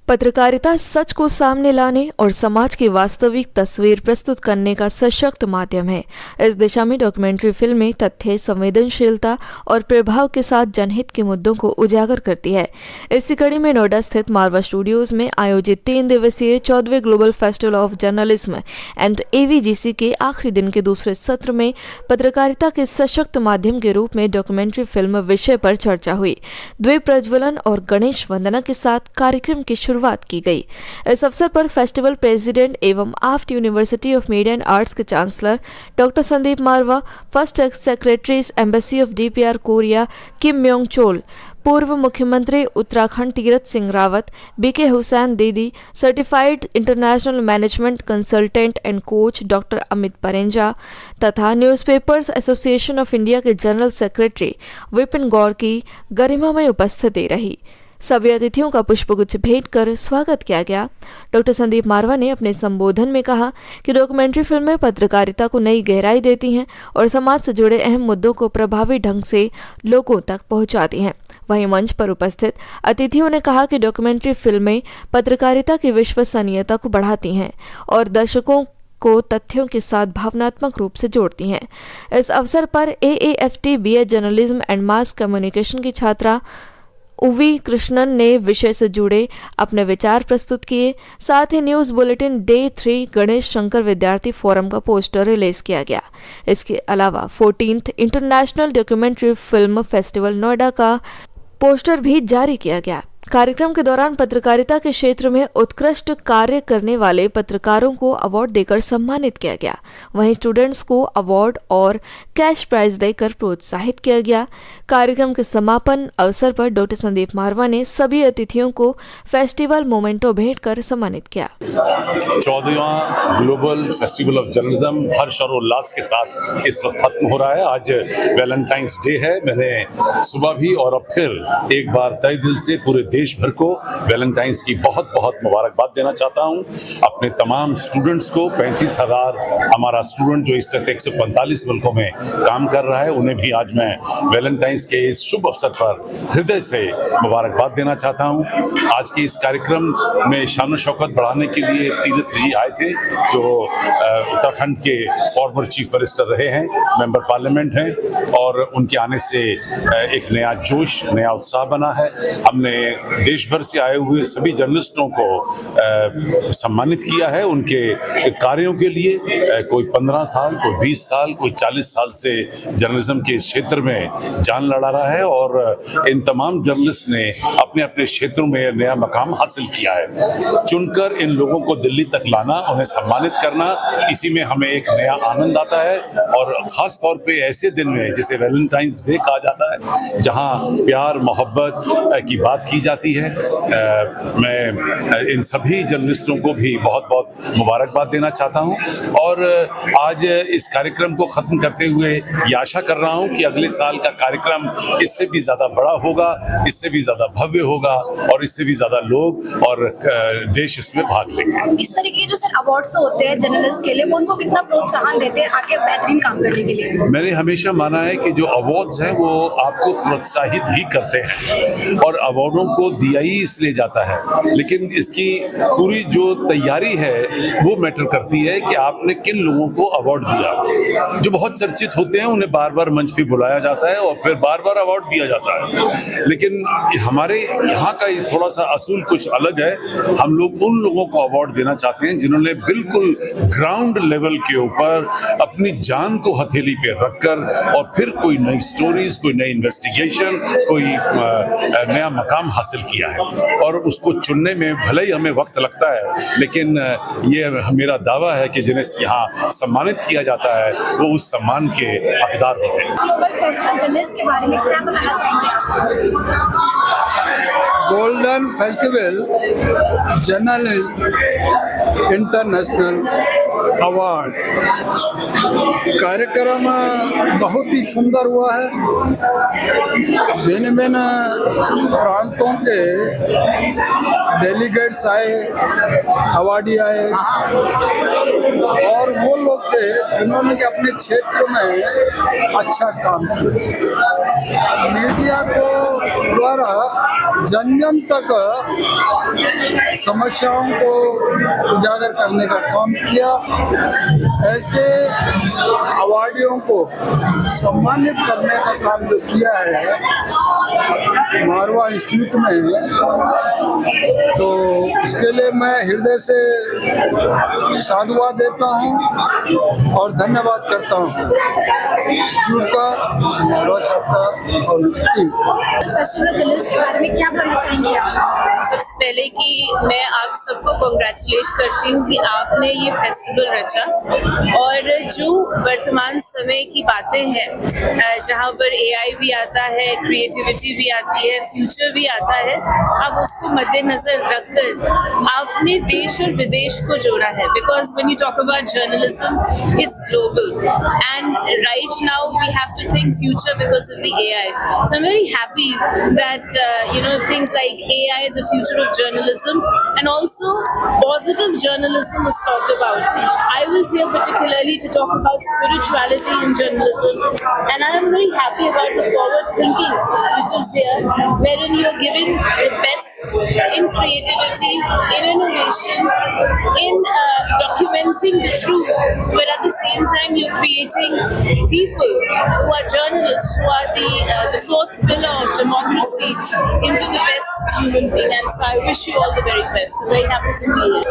पत्रकारिता सच को सामने लाने और समाज की वास्तविक तस्वीर प्रस्तुत करने का सशक्त माध्यम है। इस दिशा में डॉक्यूमेंट्री फिल्में तथ्य, संवेदनशीलता और प्रभाव के साथ जनहित के मुद्दों को उजागर करती है। इसी कड़ी में नोएडा स्थित मारवा स्टूडियोज में आयोजित 3 दिवसीय 14वें global festival of journalism and AVGC के आखिरी दिन के दूसरे सत्र में पत्रकारिता के सशक्त माध्यम के रूप में डॉक्यूमेंट्री फिल्म विषय पर चर्चा हुई। द्वीप प्रज्वलन और गणेश वंदना के साथ कार्यक्रम की शुरुआत की गई। इस अवसर पर फेस्टिवल प्रेसिडेंट एवं AAFT University of Media and Arts के chancellor doctor Sandeep Marwah, first secretary embassy of DPR Korea Kim Myong Chol, पूर्व मुख्यमंत्री Uttarakhand Tirath Singh Rawat, BK Hussain Didi, certified international management consultant and coach doctor Amit Paranja तथा न्यूज़पेपर्स एसोसिएशन ऑफ इंडिया के जनरल सेक्रेटरी विपिन गौर की गरिमामय उपस्थिति रही। सभी अतिथियों का पुष्पगुच्छ भेंट कर स्वागत किया गया। डॉक्टर संदीप मारवा ने अपने संबोधन में कहा कि डॉक्यूमेंट्री फिल्में पत्रकारिता को नई गहराई देती हैं और समाज से जुड़े अहम मुद्दों को प्रभावी ढंग से लोगों तक पहुंचाती हैं। वहीं मंच पर उपस्थित अतिथियों ने कहा कि डॉक्यूमेंट्री फिल्में पत्रकारिता की विश्वसनीयता को बढ़ाती हैं और दर्शकों को तथ्यों के साथ भावनात्मक रूप से जोड़ती हैं। इस अवसर पर AAFT BA journalism and mass communication की छात्रा उवी कृष्णन ने विषय से जुड़े अपने विचार प्रस्तुत किए। साथ ही news bulletin day 3 Ganesh Shankar Vidyarthi forum का पोस्टर रिलीज किया गया। इसके अलावा 14th international documentary film festival Noida का पोस्टर भी जारी किया गया। कार्यक्रम के दौरान पत्रकारिता के क्षेत्र में उत्कृष्ट कार्य करने वाले पत्रकारों को अवार्ड देकर सम्मानित किया गया। वहीं स्टूडेंट्स को अवार्ड और कैश प्राइज देकर प्रोत्साहित किया गया। कार्यक्रम के समापन अवसर पर डॉक्टर संदीप मारवा ने सभी अतिथियों को फेस्टिवल मोमेंटो भेंट कर सम्मानित किया। 14वां ग्लोबल फेस्टिवल ऑफ जर्नलिज्म हर्ष और उल्लास के साथ इस वक्त खत्म हो रहा है। आज वैलेंटाइंस डे है। मैंने सुबह भी और अब फिर एक बार तहे दिल से पूरे देश भर को वैलेंटाइंस की बहुत बहुत मुबारकबाद देना चाहता हूं। अपने तमाम स्टूडेंट्स को 35,000 हमारा स्टूडेंट जो इस वक्त 145 मुल्कों में काम कर रहा है, उन्हें भी आज मैं वैलेंटाइंस के इस शुभ अवसर पर हृदय से मुबारकबाद देना चाहता हूं। आज के इस कार्यक्रम में शान शौकत बढ़ाने के लिए तीरथ जी आए थे, जो उत्तराखंड के फॉर्मर चीफ मिनिस्टर रहे हैं, मेंबर पार्लियामेंट हैं, और उनके आने से एक नया जोश, नया उत्साह बना है। हमने देश भर से आए हुए सभी जर्नलिस्टों को सम्मानित किया है उनके कार्यों के लिए। कोई 15 साल, कोई 20 साल, कोई 40 साल से जर्नलिज्म के क्षेत्र में जान लड़ा रहा है, और इन तमाम जर्नलिस्ट ने अपने अपने क्षेत्रों में नया मकाम हासिल किया है। चुनकर इन लोगों को दिल्ली तक लाना, उन्हें सम्मानित करना, इसी में हमें एक नया आनंद आता है। और खास तौर पे ऐसे दिन में जिसे वैलेंटाइंस डे कहा जाता है, जहां प्यार मोहब्बत की बात की जाती है, मैं इन सभी जर्नलिस्टों को भी बहुत बहुत मुबारकबाद देना चाहता हूं। और आज इस कार्यक्रम को खत्म करते हुए ये आशा कर रहा हूं कि अगले साल का कार्यक्रम इससे भी ज्यादा बड़ा होगा, इससे भी ज्यादा भव्य होगा, और इससे भी ज्यादा लोग और देश इसमें भाग लेंगे। इस तरीके के जो सर अवार्ड्स होते हैं जर्नलिस्ट के लिए, वो उनको कितना प्रोत्साहन देते हैं आगे बेहतरीन काम करने के लिए? मैंने हमेशा माना है कि जो अवार्ड्स हैं वो आपको प्रोत्साहित ही करते हैं, और अवार्डों को दिया ही इसलिए जाता है, लेकिन इसकी पूरी जो तैयारी है वो मैटर करती है कि आपने किन लोगों को अवार्ड दिया। जो बहुत चर्चित होते हैं उन्हें बार बार मंच पे बुलाया जाता है और फिर बार बार अवार्ड दिया जाता है, लेकिन हमारे यहाँ का इस थोड़ा सा असूल कुछ अलग है। हम लोग उन लोगों को अवार्ड देना चाहते हैं जिन्होंने बिल्कुल ग्राउंड लेवल के ऊपर अपनी जान को हथेली पे रखकर और फिर कोई नई स्टोरीज, कोई नई इन्वेस्टिगेशन, कोई नया मकाम हासिल किया है। और उसको चुनने में भले ही हमें वक्त लगता है, लेकिन ये मेरा दावा है कि जिन्हें यहाँ सम्मानित किया जाता है वो उस सम्मान के हकदार होते हैं। के बारे में क्या बताना चाहेंगे आप? Golden festival journalist international award कार्यक्रम बहुत ही सुंदर हुआ है। भिन्न भिन्न प्रांतों के डेलीगेट्स आए, अवार्डी आए, और वो लोग थे जिन्होंने कि अपने क्षेत्र में अच्छा काम किया। मीडिया को द्वारा जन जन तक समस्याओं को उजागर करने का काम किया। ऐसे अवार्डियों को सम्मानित करने का काम जो किया है मारवा इंस्टीट्यूट में, तो उसके लिए मैं हृदय से साधुवाद देता हूँ और धन्यवाद करता हूँ इंस्टीट्यूट का, मारवा साहब का और टीम का। फेस्टिवल जर्नलिस्ट के बारे में क्या बोलना चाहेंगे आप? सबसे पहले कि मैं आप सबको कॉन्ग्रेचुलेट करती हूँ कि आपने ये फेस्टिवल रचा, और जो वर्तमान समय की बातें हैं जहाँ पर AI भी आता है, क्रिएटिविटी भी आती है, फ्यूचर भी आता है, अब उसको मद्देनजर रखकर आपने देश और विदेश को जोड़ा है। Because when you talk about journalism it's global and right now we have to think future because of the AI. So I'm very happy that things like AI, the future of journalism, and also positive journalism was talked about. I was here particularly to talk about spirituality in journalism, and I am very happy about the forward thinking which is here, wherein you are giving the best in creativity, in innovation, in documenting the truth, but at the same time you're creating people who are journalists, who are the fourth pillar of democracy into the best human being. And so I wish you all the very best. I'm very happy to be here.